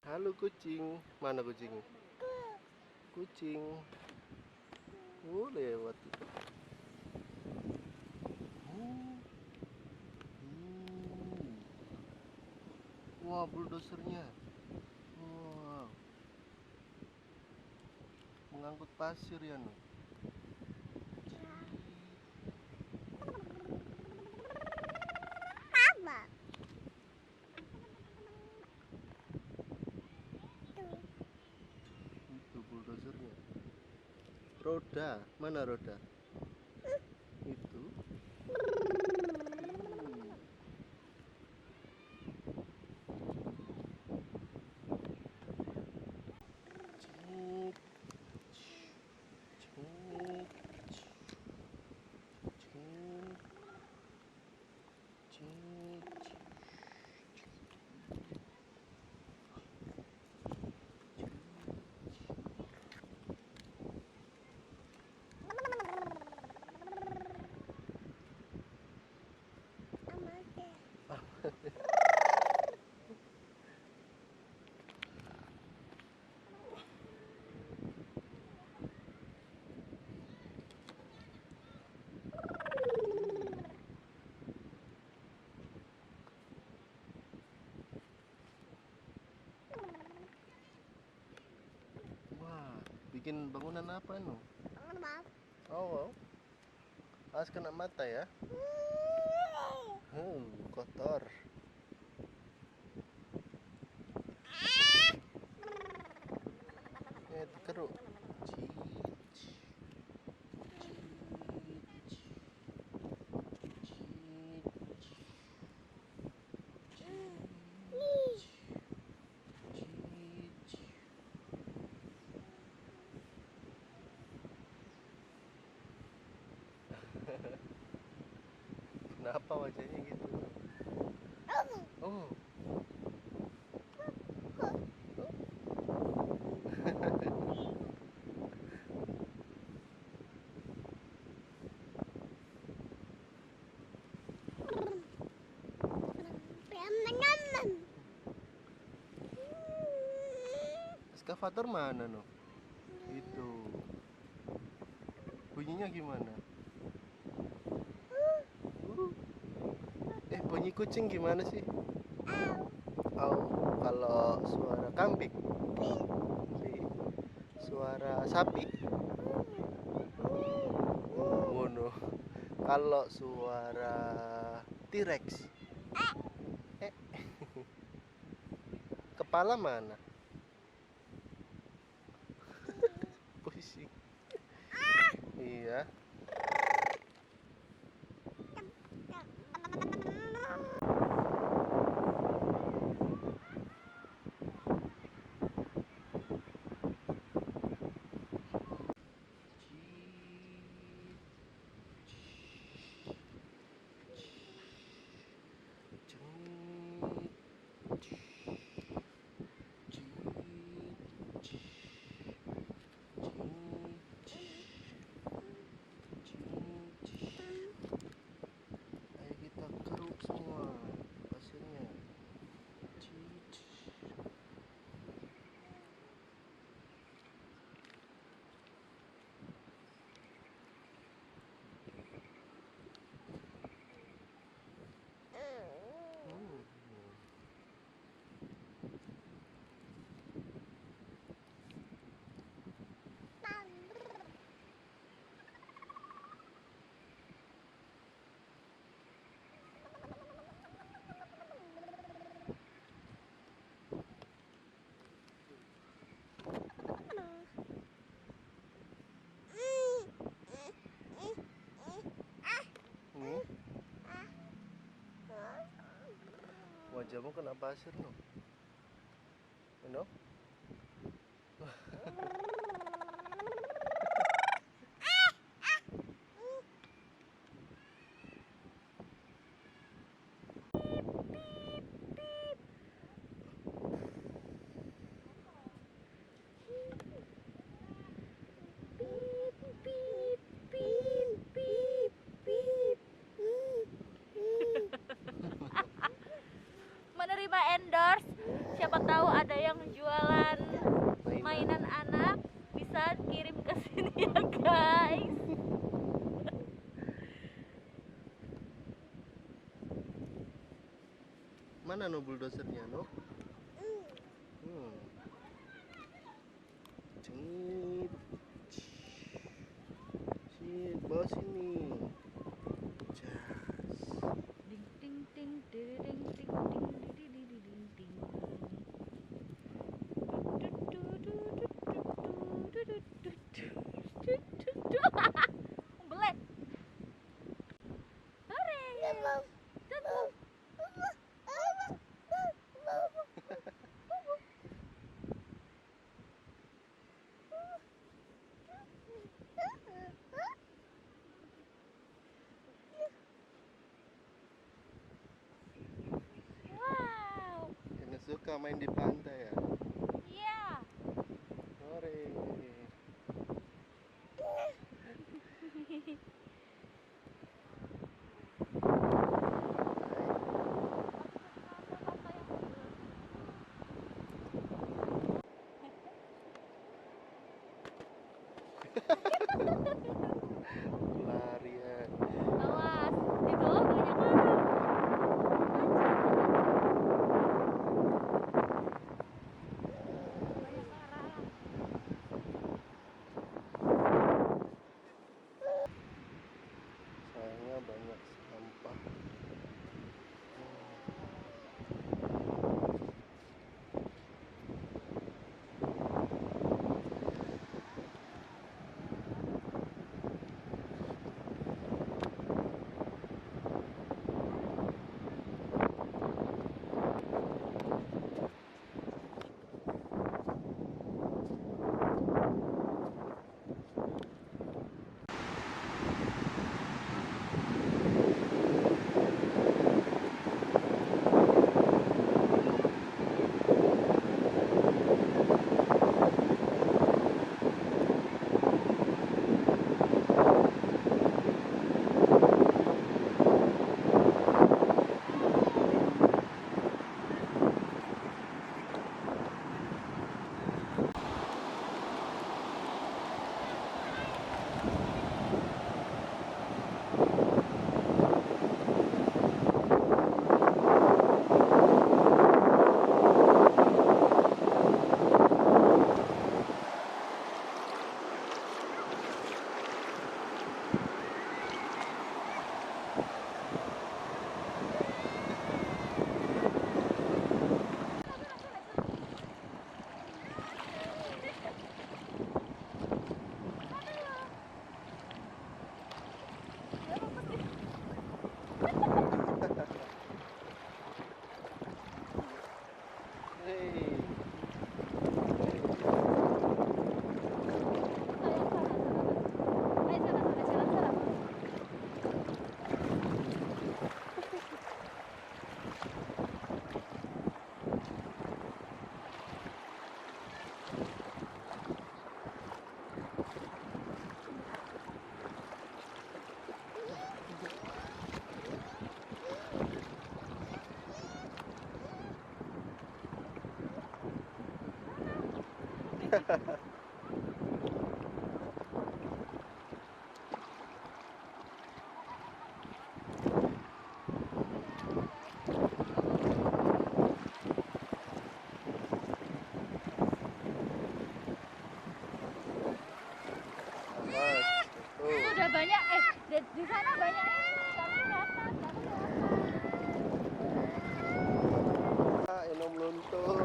Halo kucing, mana kucing? Kucing, lewat. Wah, bulldozernya. Wow, mengangkut pasir ya, no. Itu bulldozernya. Roda, mana roda? Itu. Wah, bikin bangunan apa no? Oh, awas kena mata ya. Kotor. Dikeruk. Kenapa wajahnya gitu? Oh. Eskavator mana no? Itu. Bunyinya gimana? Bunyi kucing gimana sih? Oh, kalau suara kambing. Suara sapi. No. Kalau suara T-Rex. Kepala mana? Pusing. Iya. Ayo kita keruk semua pasirnya. Wajahmu kena pasir no? No? siapa tahu ada yang jualan mainan anak, bisa kirim ke sini ya guys. Mana no bulldozernya no? Cengit. Cengit, bawa sini. Jas. Ding ding ding ding ding ding ding ding ding ding. Belet. Hore. Wow. Yang suka main di pantai ya? Iya. Hore. Larian. Awas, di bawah banyak orang. Banyak orang. Sayangnya banyak sampah. Hey. Sudah banyak, di sana banyak ini, tapi di atas, tapi di atas. Enom luntus.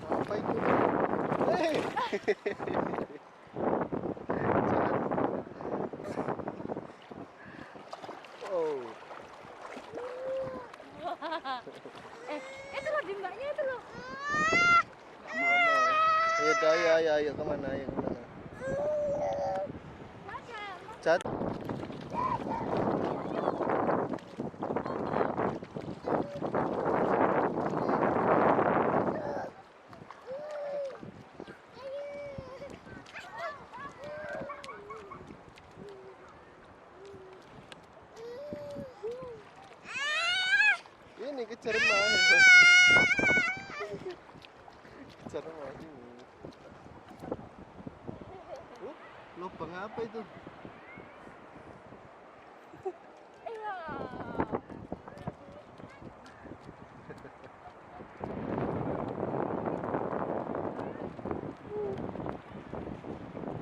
Apa itu? Hey. Oh. Itu loh di mbaknya itu loh. Ayo kemana? Cat. Cari main. Cari main. Lubang apa itu?